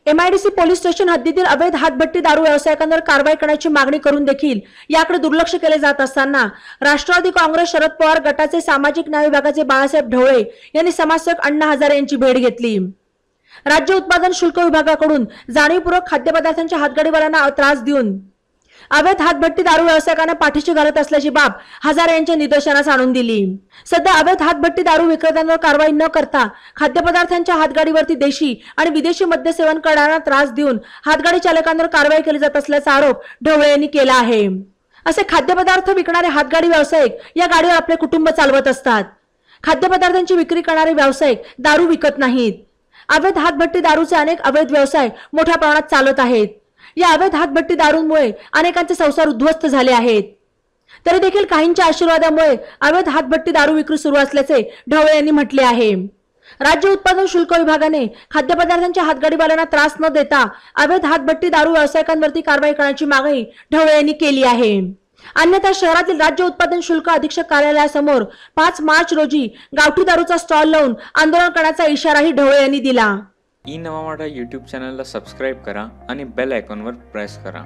MIDC police station हद्दीतील अवैध हातभट्टी दारू व्यावसायिकांवर कारवाई करण्याची मागणी करून देखील याकडे दुर्लक्ष केले जात असताना राष्ट्रवादी काँग्रेस शरद पवार गटाचे सामाजिक न्याय विभागाचे बाळासाहेब ढवळे यांनी समाजसेवक अण्णा हजारे यांची भेट घेतली। राज्य उत्पादन शुल्क विभागाकडून जाणीवपूर्वक खाद्यपदार्थांच्या हातगाडीवाल्यांना त्रास देऊन अवैध हातभट्टी दारू व्यावसायिकांना पाठीशी घालत असल्याची बाब हजारे यांच्या निदर्शनास आणून दिली। सध्या अवैध हातभट्टी दारू विक्रेत्यांवर कारवाई न करता खाद्यपदार्थांच्या हातगाडीवरती देशी आणि विदेशी मद्य सेवन करणाऱ्यांना त्रास देऊन हातगाडी चालकांवर कारवाई केली जात असल्याचा आरोप ढवळे यांनी केला आहे। असे खाद्यपदार्थ विकणारे हातगाडी व्यावसायिक या गाडीवर आपले कुटुंब चालवत असतात। खाद्यपदार्थांची विक्री करणारे व्यावसायिक दारू विकत नाहीत। अवैध हातभट्टी दारूचे अनेक अवैध व्यवसाय मोठ्या प्रमाणात चालत आहेत। या अवैध हातभट्टी दारूंमुळे अनेकांचे संसार उद्ध्वस्त झाले आहेत। तरी देखील काहींच्या आशीर्वादामुळे अवैध हातभट्टी दारू विक्री सुरू असल्याचे ढवळे यांनी म्हटले आहे। राज्य उत्पादन शुल्क विभागाने खाद्यपदार्थांच्या हातगाडीवाल्यांना त्रास न देता अवैध हातभट्टी दारू व्यावसायिकांवरती कारवाई करण्याची मागणी ढवळे यांनी केली आहे। अन्यथा शहरातील राज्य उत्पादन शुल्क अधीक्षक कार्यालयासमोर 5 मार्च रोजी गावठी दारूचा स्टॉल लावून आंदोलन करण्याचा इशाराही ढवळे यांनी दिला। ई नवा मराठा यूट्यूब चॅनलला सबस्क्राइब करा आणि बेल आयकॉनवर प्रेस करा।